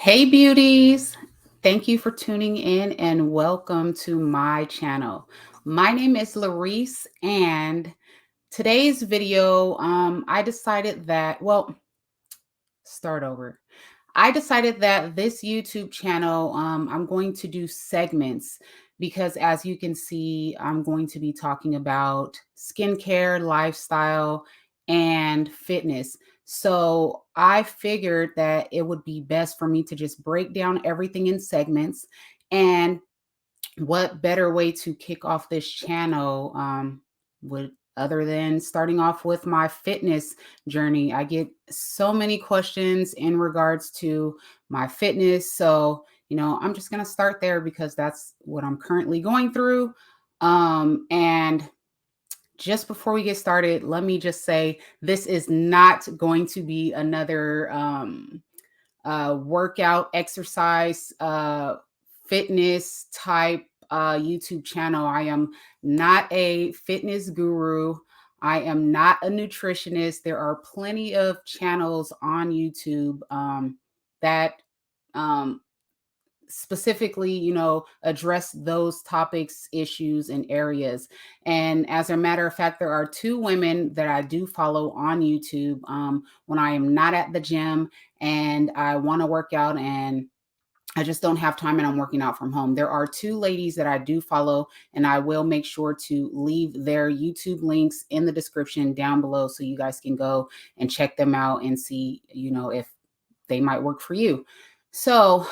Hey beauties, thank you for tuning in and welcome to my channel. My name is Larice and today's video, I decided that, start over. I decided that this YouTube channel, I'm going to do segments because as you can see, I'm going to be talking about skincare, lifestyle, and fitness. So I figured that it would be best for me to just break down everything in segments. And what better way to kick off this channel would other than starting off with my fitness journey. I get so many questions in regards to my fitness. So, I'm just going to start there because that's what I'm currently going through. And just before we get started, let me just say this is not going to be another workout, exercise, fitness type YouTube channel. I am not a fitness guru. I am not a nutritionist. There are plenty of channels on YouTube that um, specifically, address those topics, issues, and areas. And as a matter of fact, there are two women that I do follow on YouTube when I am not at the gym and I want to work out and I just don't have time and I'm working out from home. There are two ladies that I do follow, and I will make sure to leave their YouTube links in the description down below so you guys can go and check them out and see, if they might work for you. So,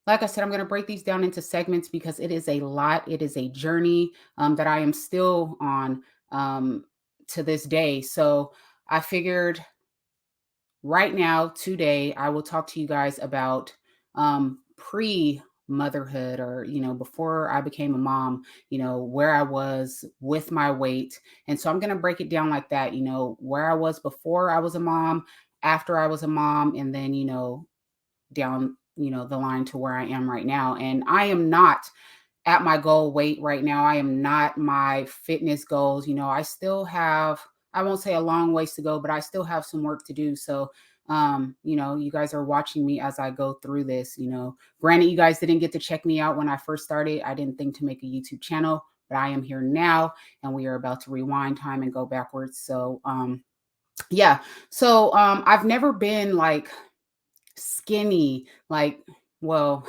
like I said, I'm going to break these down into segments because it is a lot. It is a journey that I am still on to this day. So I figured right now, today, I will talk to you guys about pre motherhood or, before I became a mom, where I was with my weight. And so I'm going to break it down like that, where I was before I was a mom, after I was a mom, and then, down the line to where I am right now. And I am not at my goal weight right now. I am not my fitness goals. I still have, I won't say a long ways to go, but I still have some work to do. So you guys are watching me as I go through this. Granted, you guys didn't get to check me out when I first started. I didn't think to make a YouTube channel, but I am here now and we are about to rewind time and go backwards. So yeah. So I've never been like skinny, like, well,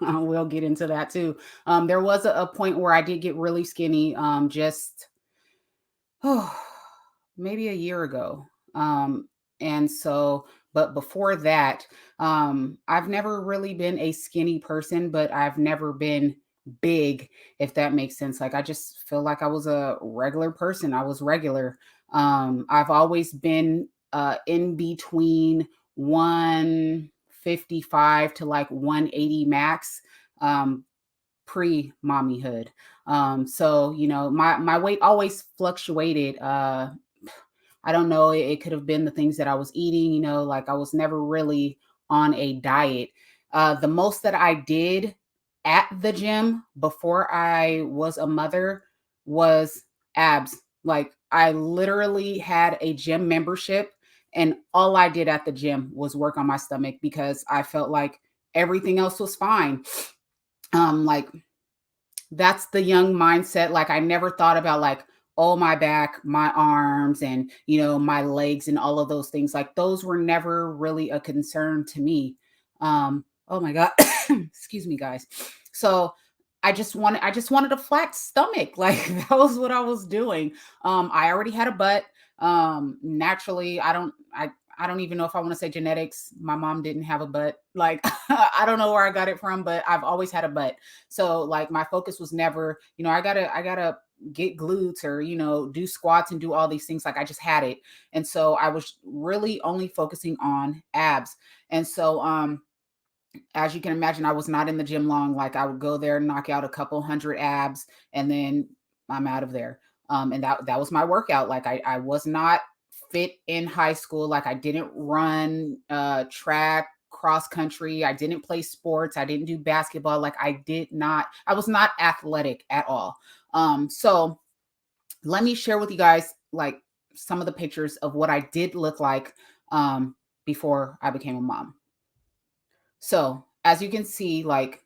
we'll get into that too. There was a point where I did get really skinny, just oh, maybe a year ago. And so, but before that, I've never really been a skinny person, but I've never been big, if that makes sense. Like I just feel like I was a regular person. I was regular. I've always been in between 155 to like 180 max. Pre mommyhood. So my weight always fluctuated. I don't know. It could have been the things that I was eating. Like I was never really on a diet. The most that I did at the gym before I was a mother was abs. Like I literally had a gym membership, and all I did at the gym was work on my stomach because I felt like everything else was fine. Like that's the young mindset. Like I never thought about like, oh, my back, my arms, and my legs and all of those things. Like those were never really a concern to me. Oh my God. Excuse me, guys. So I just wanted a flat stomach. Like that was what I was doing. I already had a butt. Naturally, I don't even know if I want to say genetics. My mom didn't have a butt. Like I don't know where I got it from, but I've always had a butt. So like my focus was never, I gotta get glutes or, do squats and do all these things. Like I just had it. And so I was really only focusing on abs. And so as you can imagine, I was not in the gym long. Like I would go there, knock out a couple hundred abs, and then I'm out of there. And that was my workout. Like I was not fit in high school. Like I didn't run track, cross country. I didn't play sports. I didn't do basketball. Like I was not athletic at all. So let me share with you guys like some of the pictures of what I did look like before I became a mom. So as you can see, like,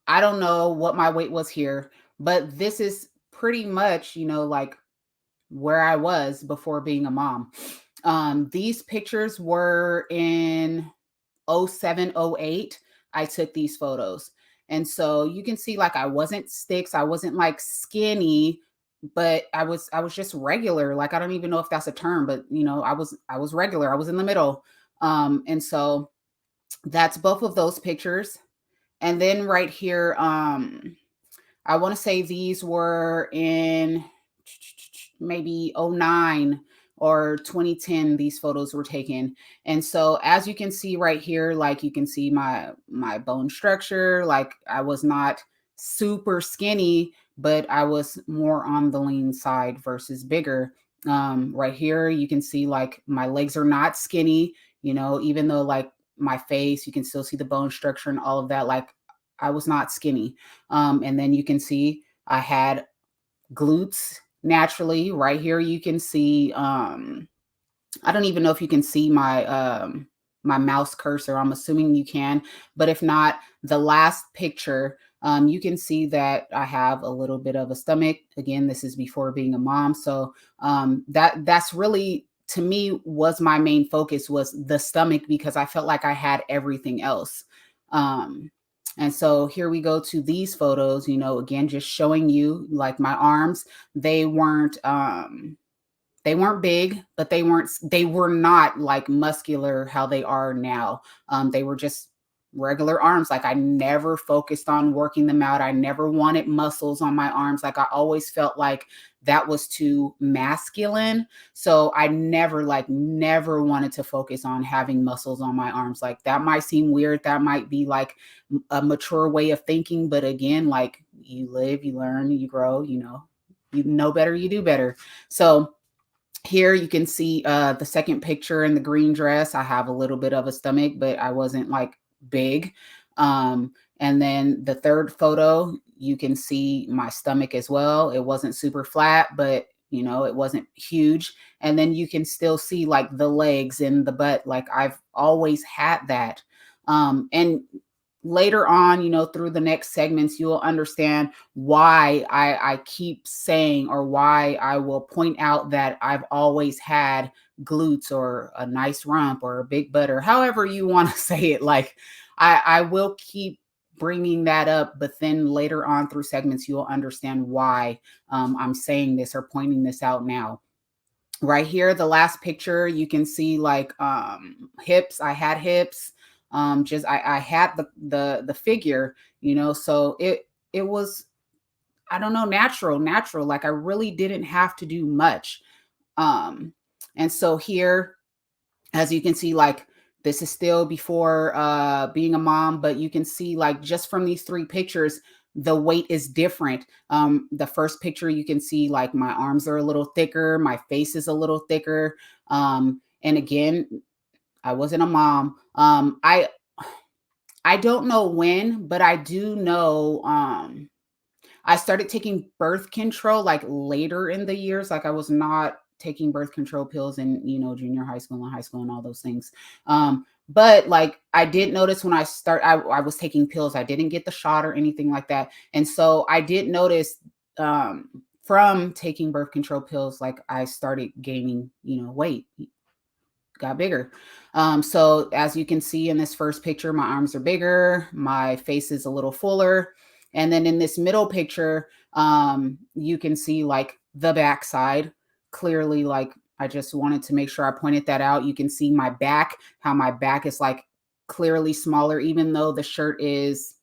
I don't know what my weight was here, but this is pretty much, like where I was before being a mom. These pictures were in 07, 08. I took these photos. And so you can see, like, I wasn't sticks, I wasn't like skinny, but I was just regular. Like, I don't even know if that's a term, but I was regular. I was in the middle. And so that's both of those pictures. And then right here, I want to say these were in maybe '09 or 2010. These photos were taken. And so as you can see right here, like, you can see my bone structure. Like, I was not super skinny, but I was more on the lean side versus bigger. Right here you can see, like, my legs are not skinny, even though, like, my face, you can still see the bone structure and all of that. Like, I was not skinny. And then you can see I had glutes naturally. Right here you can see, I don't even know if you can see my mouse cursor. I'm assuming you can, but if not, the last picture, you can see that I have a little bit of a stomach. Again, this is before being a mom. So that's really, to me, was my main focus, was the stomach, because I felt like I had everything else. Um, and so here we go to these photos, again, just showing you, like, my arms. They weren't they weren't big, but they were not like muscular how they are now. They were just regular arms. Like, I never focused on working them out. I never wanted muscles on my arms. Like, I always felt like that was too masculine. So I never wanted to focus on having muscles on my arms. Like, that might seem weird. That might be like a mature way of thinking. But again, like, you live, you learn, you grow, you know better, you do better. So here you can see the second picture in the green dress. I have a little bit of a stomach, but I wasn't like big. And then the third photo, you can see my stomach as well. It wasn't super flat, but it wasn't huge. And then you can still see, like, the legs and the butt. Like, I've always had that. And later on, through the next segments, you'll understand why I keep saying, or why I will point out that I've always had glutes, or a nice rump, or a big butt, or however you want to say it. Like, I will keep bringing that up, but then later on through segments, you'll understand why I'm saying this or pointing this out now. Right here, the last picture, you can see, like, hips. I had hips. Just I had the figure, so it was, I don't know, natural. Like, I really didn't have to do much. Um, and so here, as you can see, like, this is still before being a mom, but you can see, like, just from these three pictures, the weight is different. The first picture, you can see, like, my arms are a little thicker, my face is a little thicker. And again, I wasn't a mom. I don't know when, but I do know I started taking birth control, like, later in the years. Like, I was not taking birth control pills in, junior high school and high school and all those things. But, like, I did notice when I was taking pills. I didn't get the shot or anything like that. And so I did notice, from taking birth control pills, like, I started gaining, weight, got bigger. So as you can see in this first picture, my arms are bigger, my face is a little fuller. And then in this middle picture, you can see, like, the backside clearly. Like, I just wanted to make sure I pointed that out. You can see my back, how my back is, like, clearly smaller, even though the shirt is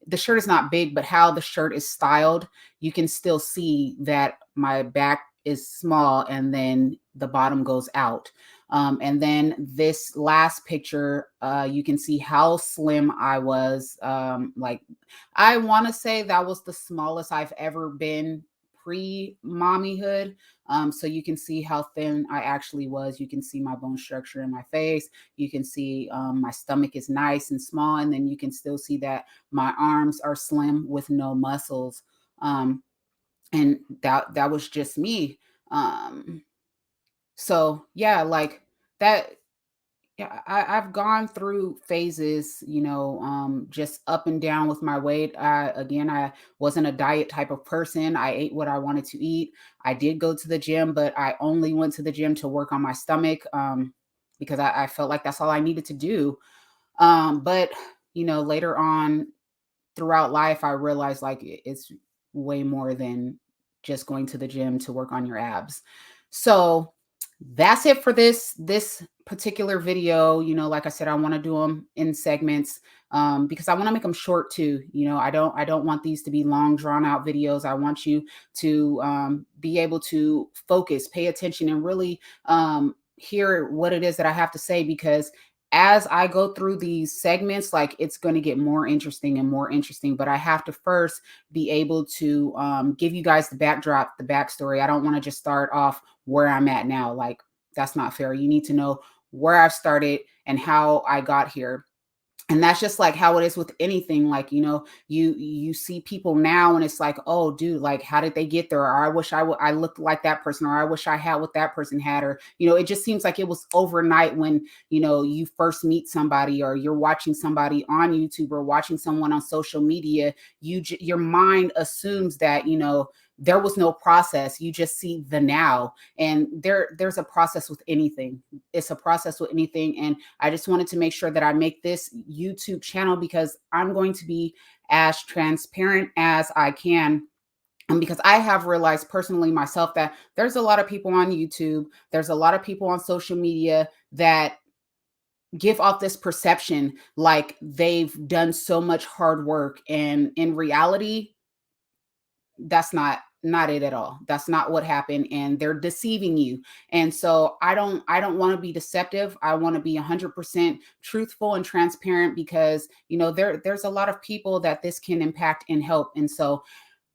not big, but how the shirt is styled, you can still see that my back is small and then the bottom goes out. And then this last picture, you can see how slim I was. Like, I want to say that was the smallest I've ever been pre mommyhood. So you can see how thin I actually was. You can see my bone structure in my face. You can see my stomach is nice and small. And then you can still see that my arms are slim with no muscles. And that was just me. So yeah, like, that Yeah, I've gone through phases, just up and down with my weight. Again, I wasn't a diet type of person. I ate what I wanted to eat. I did go to the gym, but I only went to the gym to work on my stomach, because I felt like that's all I needed to do. But later on throughout life, I realized like it's way more than just going to the gym to work on your abs. So that's it for this particular video. Like I said, I want to do them in segments, because I want to make them short too. I don't want these to be long drawn out videos. I want you to be able to focus, pay attention, and really hear what it is that I have to say, because as I go through these segments, like it's going to get more interesting and more interesting. But I have to first be able to give you guys the backdrop, the backstory. I don't want to just start off where I'm at now. Like, that's not fair. You need to know where I've started and how I got here. And that's just like how it is with anything. Like, you see people now and it's like, oh dude, like how did they get there? Or I wish I looked like that person, or I wish I had what that person had. Or it just seems like it was overnight when you first meet somebody, or you're watching somebody on YouTube or watching someone on social media. Your mind assumes that there was no process. You just see the now. And there's a process with anything. It's a process with anything. And I just wanted to make sure that I make this YouTube channel, because I'm going to be as transparent as I can. And because I have realized personally myself that there's a lot of people on YouTube, there's a lot of people on social media that give off this perception like they've done so much hard work. And in reality, that's not it at all. That's not what happened, and they're deceiving you. And so I don't want to be deceptive. I want to be 100% truthful and transparent, because there's a lot of people that this can impact and help. And so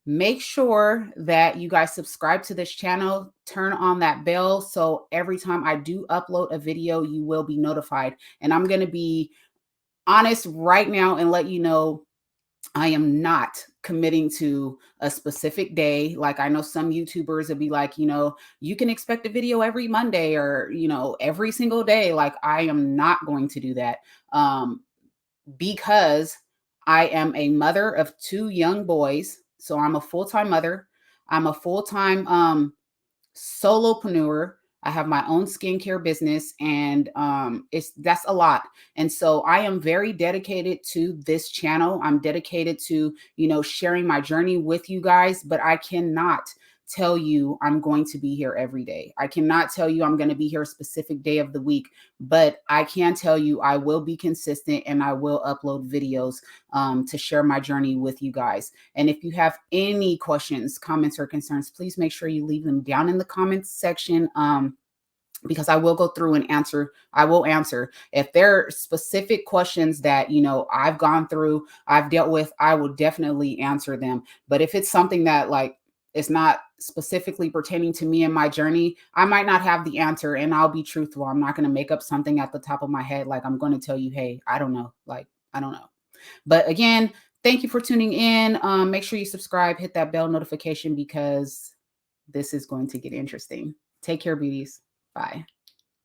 make sure that you guys subscribe to this channel, turn on that bell, so every time I do upload a video, you will be notified. And I'm going to be honest right now and let you know, I am not committing to a specific day. Like, I know some YouTubers would be like, you can expect a video every Monday, or, every single day. Like, I am not going to do that, because I am a mother of two young boys. So I'm a full-time mother. I'm a full-time solopreneur. I have my own skincare business, and that's a lot. And so I am very dedicated to this channel. I'm dedicated to, sharing my journey with you guys, but I cannot tell you I'm going to be here every day. I cannot tell you I'm going to be here a specific day of the week, but I can tell you I will be consistent, and I will upload videos to share my journey with you guys. And if you have any questions, comments, or concerns, please make sure you leave them down in the comments section. Because I will go through and answer. I will answer. If there are specific questions that, I've gone through, I've dealt with, I will definitely answer them. But if it's something that like it's not specifically pertaining to me and my journey, I might not have the answer, and I'll be truthful. I'm not going to make up something at the top of my head. Like, I'm going to tell you, hey, I don't know. Like, I don't know. But again, thank you for tuning in. Make sure you subscribe, hit that bell notification, because this is going to get interesting. Take care, beauties. Bye.